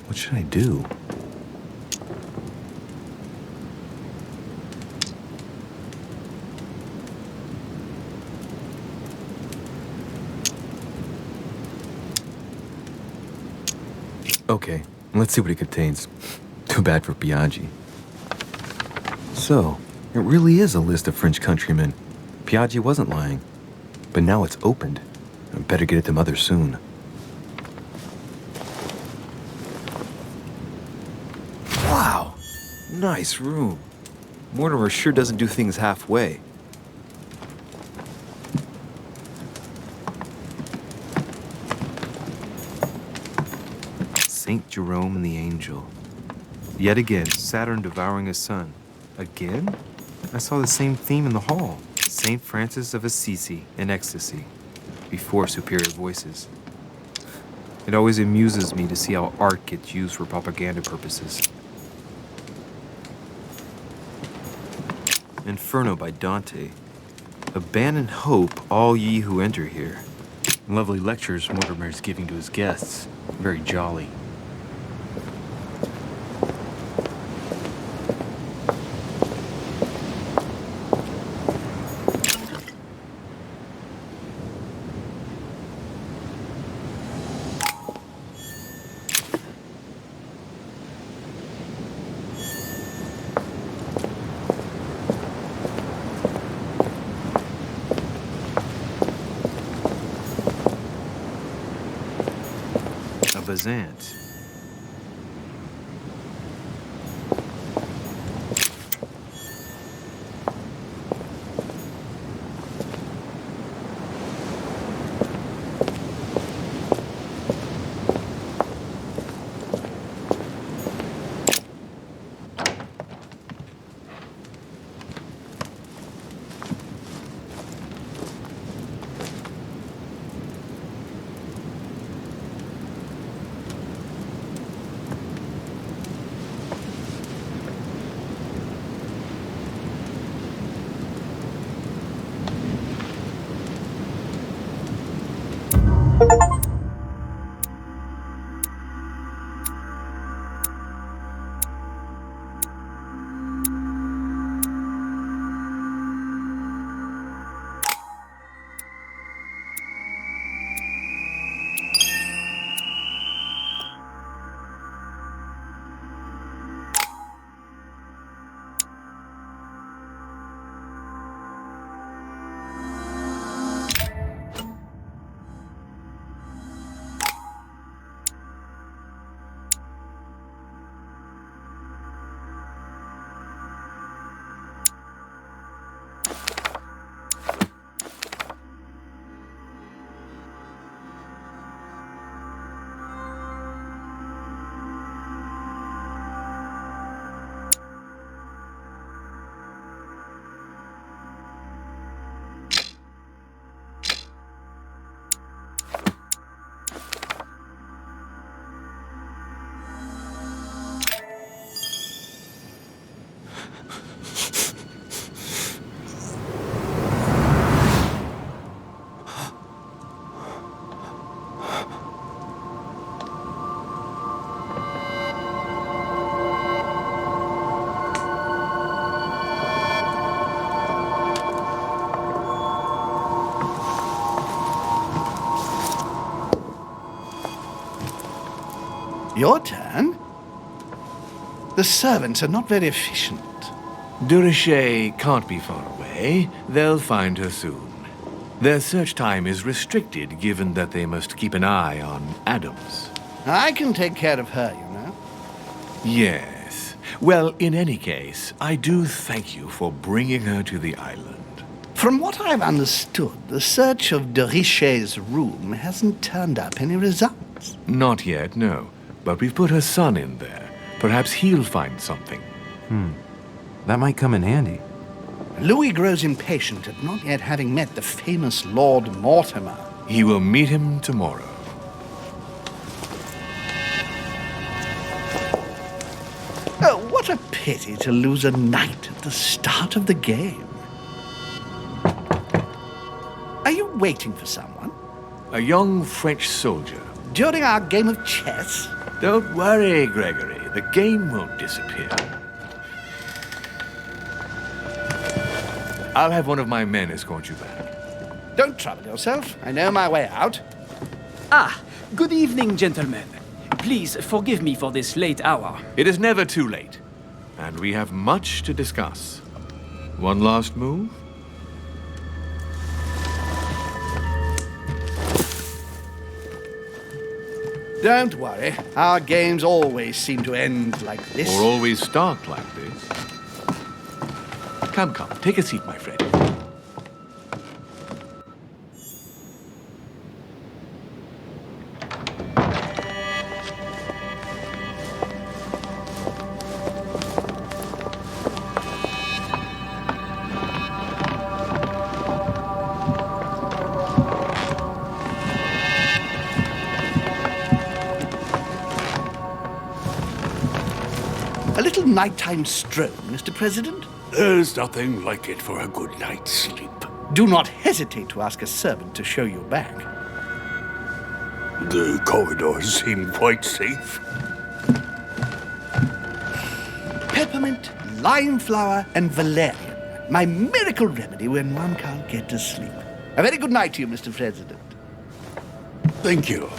What should I do? Okay, let's see what it contains. Too bad for Piaggi. So, it really is a list of French countrymen. Piaggi wasn't lying. But now it's opened. I better get it to Mother soon. Wow! Nice room. Mortimer sure doesn't do things halfway. Saint Jerome and the Angel. Yet again, Saturn devouring his son. Again? I saw the same theme in the hall. Saint Francis of Assisi in ecstasy, before superior voices. It always amuses me to see how art gets used for propaganda purposes. Inferno by Dante. Abandon hope, all ye who enter here. Lovely lectures Mortimer is giving to his guests. Very jolly. Bazant. Your turn? The servants are not very efficient. De Richet can't be far away. They'll find her soon. Their search time is restricted, given that they must keep an eye on Adams. I can take care of her, you know. Yes. Well, in any case, I do thank you for bringing her to the island. From what I've understood, the search of de Richet's room hasn't turned up any results. Not yet, no. But we've put her son in there. Perhaps he'll find something. That might come in handy. Louis grows impatient at not yet having met the famous Lord Mortimer. He will meet him tomorrow. Oh, what a pity to lose a knight at the start of the game. Are you waiting for someone? A young French soldier. During our game of chess? Don't worry, Gregory. The game won't disappear. I'll have one of my men escort you back. Don't trouble yourself. I know my way out. Ah, good evening, gentlemen. Please forgive me for this late hour. It is never too late, and we have much to discuss. One last move? Don't worry. Our games always seem to end like this. Or always start like this. Come, take a seat, my friend. A little nighttime stroll, Mr. President? There's nothing like it for a good night's sleep. Do not hesitate to ask a servant to show you back. The corridors seem quite safe. Peppermint, lime flower, and valerian. My miracle remedy when one can't get to sleep. A very good night to you, Mr. President. Thank you.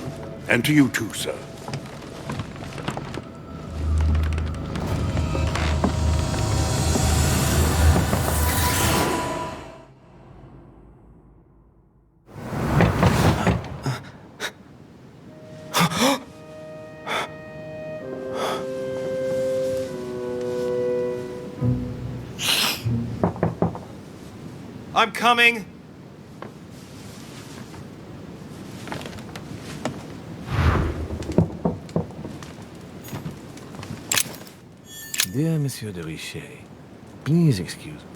And to you too, sir. I'm coming. Dear Monsieur de Richet, please excuse me.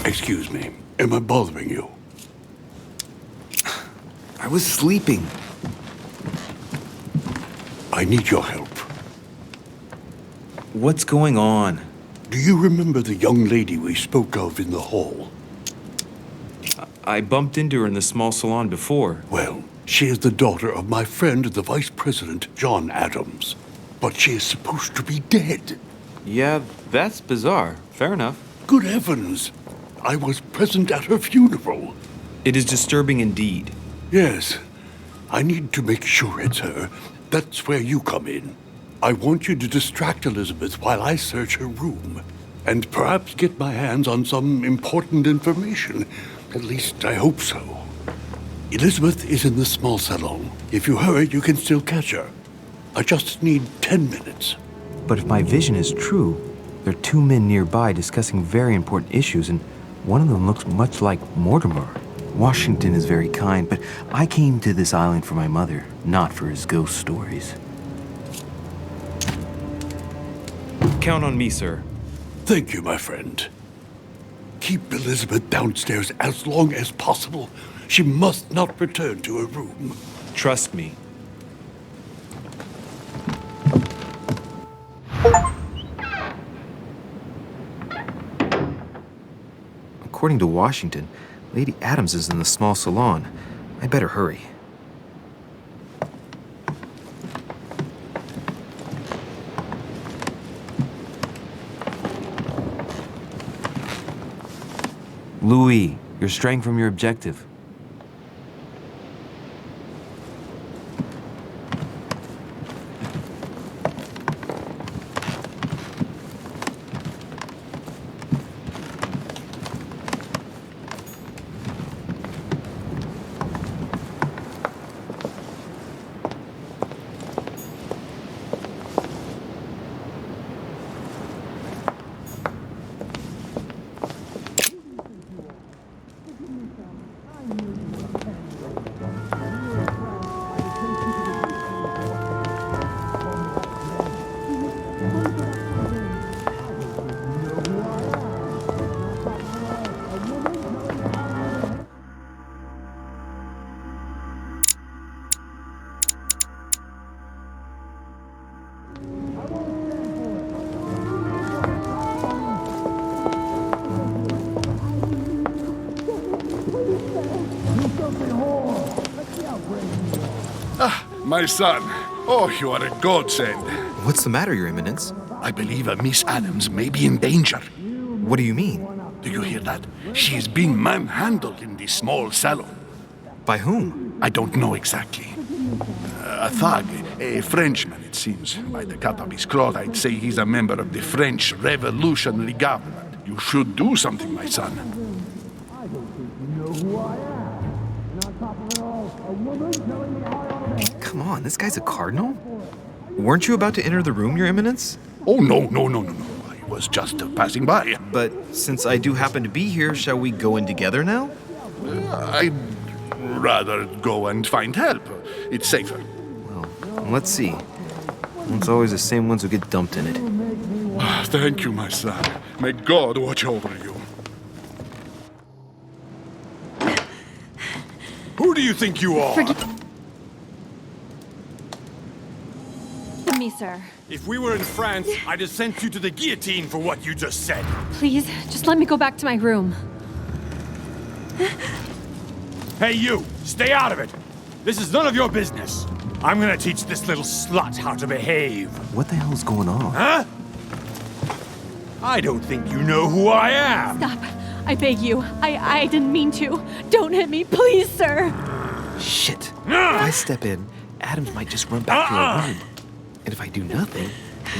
Excuse me. Am I bothering you? I was sleeping. I need your help. What's going on? Do you remember the young lady we spoke of in the hall? I bumped into her in the small salon before. Well, she is the daughter of my friend, the Vice President, John Adams. But she is supposed to be dead. Yeah, that's bizarre. Fair enough. Good heavens! I was present at her funeral. It is disturbing indeed. Yes. I need to make sure it's her. That's where you come in. I want you to distract Elizabeth while I search her room. And perhaps get my hands on some important information. At least, I hope so. Elizabeth is in the small salon. If you hurry, you can still catch her. I just need 10 minutes. But if my vision is true, there are two men nearby discussing very important issues, and one of them looks much like Mortimer. Washington is very kind, but I came to this island for my mother, not for his ghost stories. Count on me, sir. Thank you, my friend. Keep Elizabeth downstairs as long as possible. She must not return to her room. Trust me. according to Washington, Lady Adams is in the small salon. I better hurry. Louis, you're straying from your objective. My son. Oh, you are a godsend. What's the matter, Your Eminence? I believe Miss Adams may be in danger. What do you mean? Do you hear that? She is being manhandled in this small salon. By whom? I don't know exactly. A thug, a Frenchman, it seems. By the cut of his cloth, I'd say he's a member of the French Revolutionary Government. You should do something, my son. Come on, this guy's a cardinal? Weren't you about to enter the room, Your Eminence? Oh, no. I was just passing by. But since I do happen to be here, shall we go in together now? I'd rather go and find help. It's safer. Well, let's see. It's always the same ones who get dumped in it. Thank you, my son. May God watch over you. Who do you think you are? Forgive me, sir. If we were in France, I'd have sent you to the guillotine for what you just said. Please, just let me go back to my room. Hey, you! Stay out of it! This is none of your business. I'm gonna teach this little slut how to behave. What the hell's going on? Huh? I don't think you know who I am. Stop. I beg you. I didn't mean to. Don't hit me, please, sir. Shit. If I step in, Adams might just run back to her room. And if I do nothing,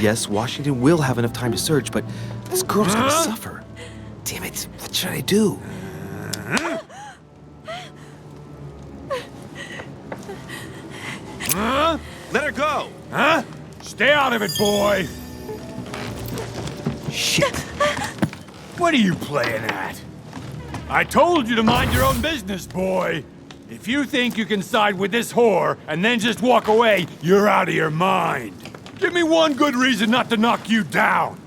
yes, Washington will have enough time to search, but this girl's gonna suffer. Damn it, what should I do? Let her go! Huh? Stay out of it, boy! Shit. What are you playing at? I told you to mind your own business, boy. If you think you can side with this whore and then just walk away, you're out of your mind. Give me one good reason not to knock you down.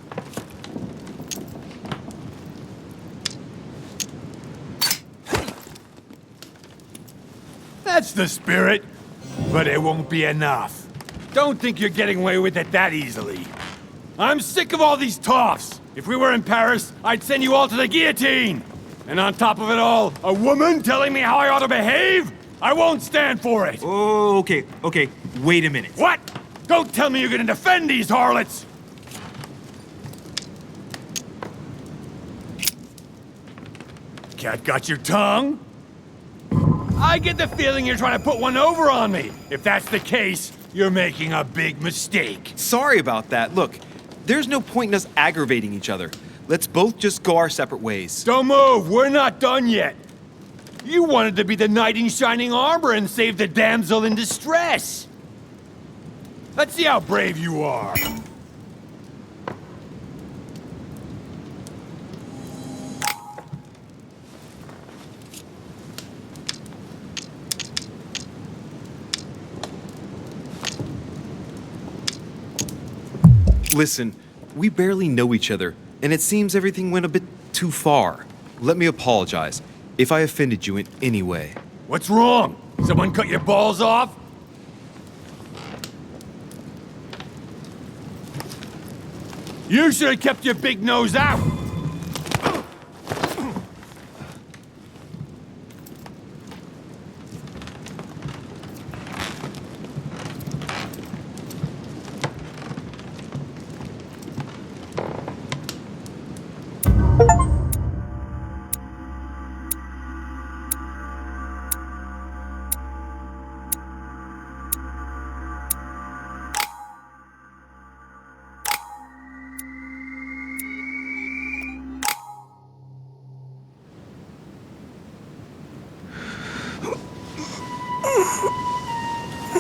That's the spirit, but it won't be enough. Don't think you're getting away with it that easily. I'm sick of all these toffs. If we were in Paris, I'd send you all to the guillotine. And on top of it all, a woman telling me how I ought to behave? I won't stand for it. Oh, okay. Wait a minute. What? Don't tell me you're gonna defend these harlots. Cat got your tongue? I get the feeling you're trying to put one over on me. If that's the case, you're making a big mistake. Sorry about that. Look, there's no point in us aggravating each other. Let's both just go our separate ways. Don't move. We're not done yet. You wanted to be the knight in shining armor and save the damsel in distress. Let's see how brave you are. Listen, we barely know each other, and it seems everything went a bit too far. Let me apologize if I offended you in any way. What's wrong? Someone cut your balls off? You should have kept your big nose out. The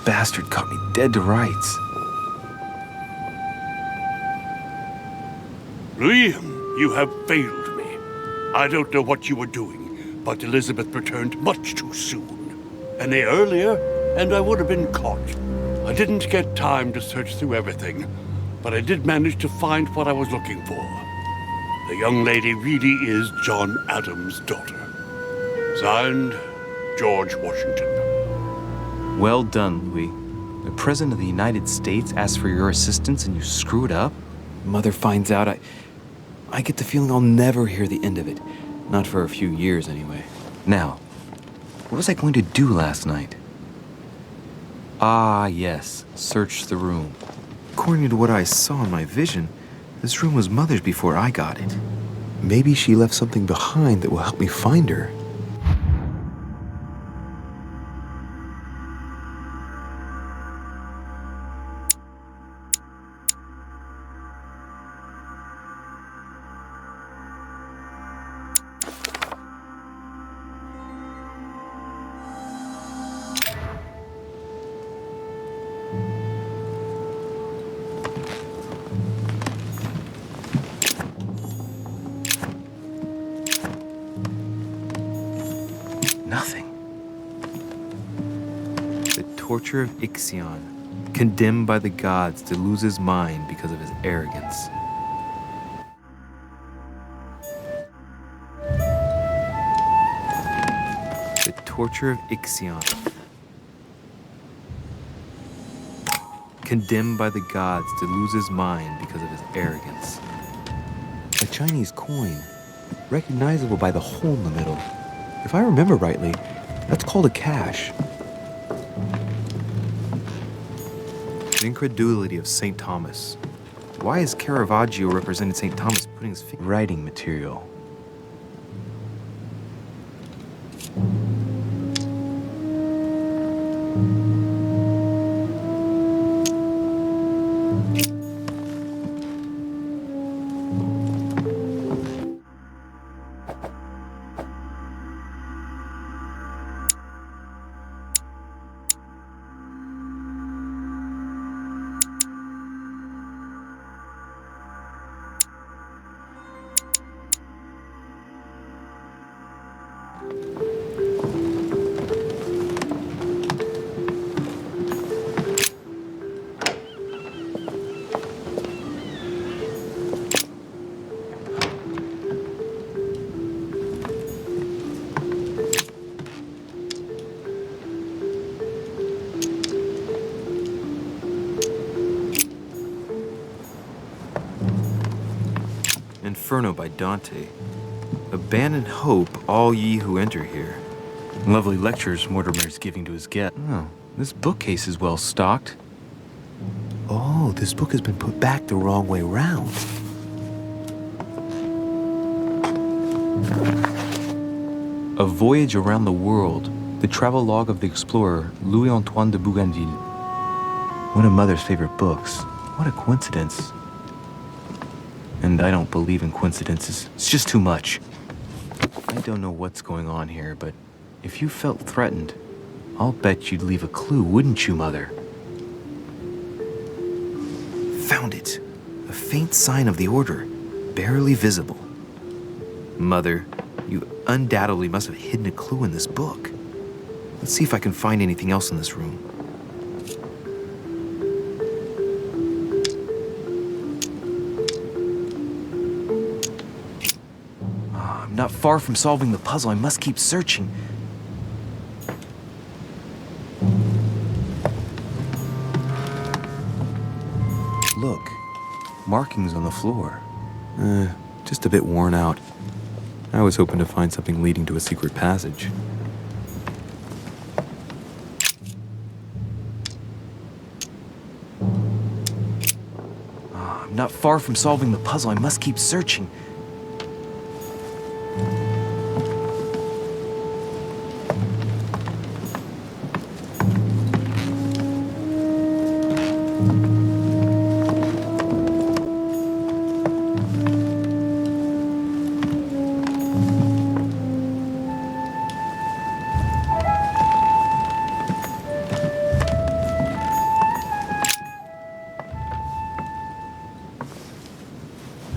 bastard caught me dead to rights. Liam, you have failed me. I don't know what you were doing, but Elizabeth returned much too soon. Any earlier, and I would have been caught. I didn't get time to search through everything, but I did manage to find what I was looking for. The young lady really is John Adams' daughter. Signed, George Washington. Well done, Louis. The President of the United States asked for your assistance and you screw it up? Mother finds out, I get the feeling I'll never hear the end of it. Not for a few years, anyway. Now, what was I going to do last night? Ah, yes, search the room. According to what I saw in my vision, this room was Mother's before I got it. Maybe she left something behind that will help me find her. Nothing. The torture of Ixion, condemned by the gods to lose his mind because of his arrogance. The torture of Ixion, condemned by the gods to lose his mind because of his arrogance. A Chinese coin, recognizable by the hole in the middle. If I remember rightly, that's called a cash. The incredulity of St. Thomas. Why is Caravaggio represented St. Thomas putting his writing material? Inferno by Dante. Abandon hope, all ye who enter here. Lovely lectures Mortimer's giving to his guest. Oh, this bookcase is well stocked. Oh, this book has been put back the wrong way round. A Voyage Around the World, the travelogue of the explorer Louis-Antoine de Bougainville. One of Mother's favorite books. What a coincidence. And I don't believe in coincidences. It's just too much. I don't know what's going on here, but if you felt threatened, I'll bet you'd leave a clue, wouldn't you, Mother? Found it. A faint sign of the order, barely visible. Mother, you undoubtedly must have hidden a clue in this book. Let's see if I can find anything else in this room. I'm not far from solving the puzzle. I must keep searching. Look, markings on the floor. Just a bit worn out. I was hoping to find something leading to a secret passage. I'm not far from solving the puzzle. I must keep searching.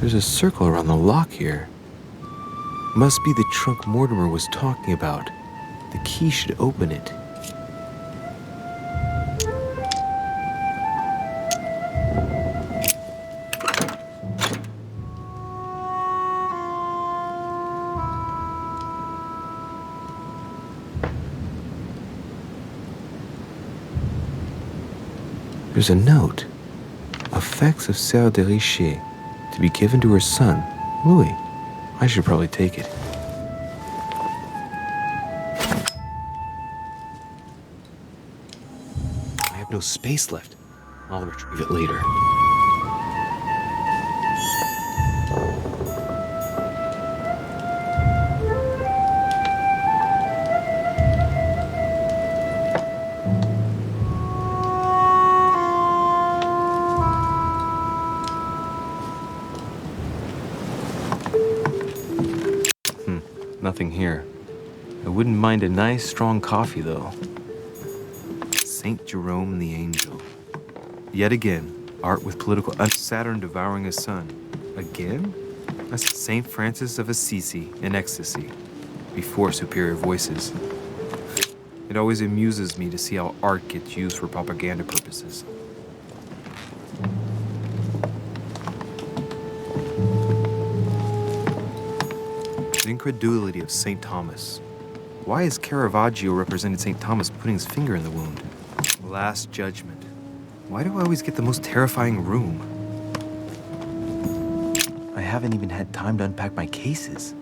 There's a circle around the lock here. Must be the trunk Mortimer was talking about. The key should open it. There's a note. Effects of Sœur de Richer, to be given to her son, Louis. I should probably take it. I have no space left. I'll retrieve it later. Nothing here. I wouldn't mind a nice, strong coffee, though. Saint Jerome the Angel. Yet again, art with political Saturn devouring his son. Again? That's Saint Francis of Assisi in ecstasy, before superior voices. It always amuses me to see how art gets used for propaganda purposes. The incredulity of St. Thomas. Why has Caravaggio represented St. Thomas putting his finger in the wound? Last Judgment. Why do I always get the most terrifying room? I haven't even had time to unpack my cases.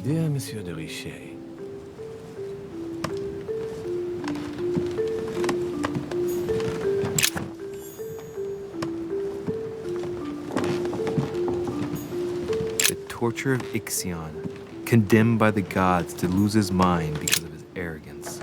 Dear Monsieur de Richer, Torture of Ixion, condemned by the gods to lose his mind because of his arrogance.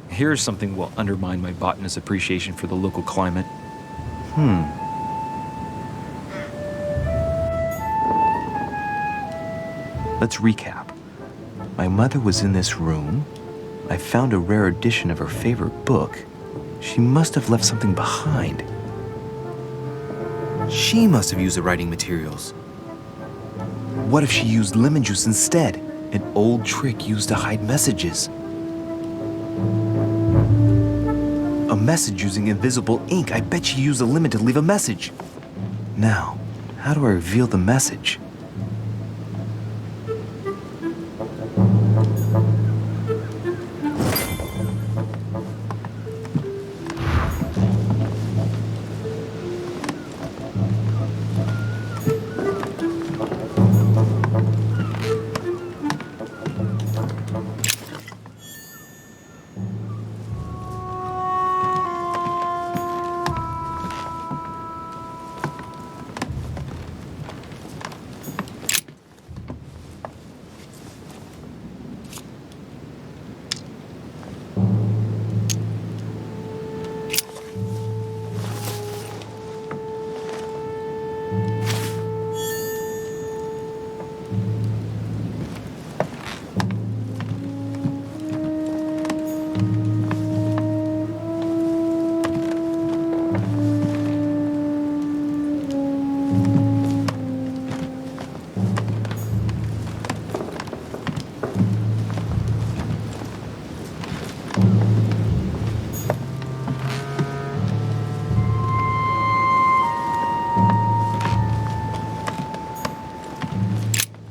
Here's something will undermine my botanist's appreciation for the local climate. Let's recap. My mother was in this room. I found a rare edition of her favorite book. She must have left something behind. She must have used the writing materials. What if she used lemon juice instead? An old trick used to hide messages. A message using invisible ink. I bet she used a lemon to leave a message. Now, how do I reveal the message?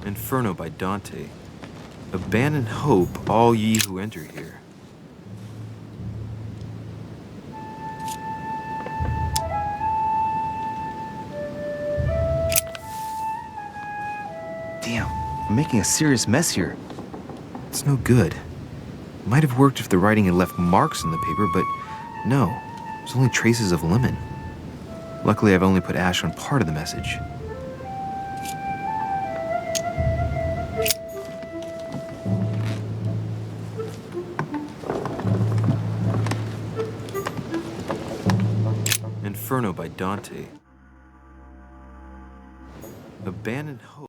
Inferno by Dante. Abandon hope, all ye who enter here. Damn, I'm making a serious mess here. It's no good. Might have worked if the writing had left marks in the paper, but no, there's only traces of lemon. Luckily, I've only put ash on part of the message. Inferno by Dante. Abandoned Hope.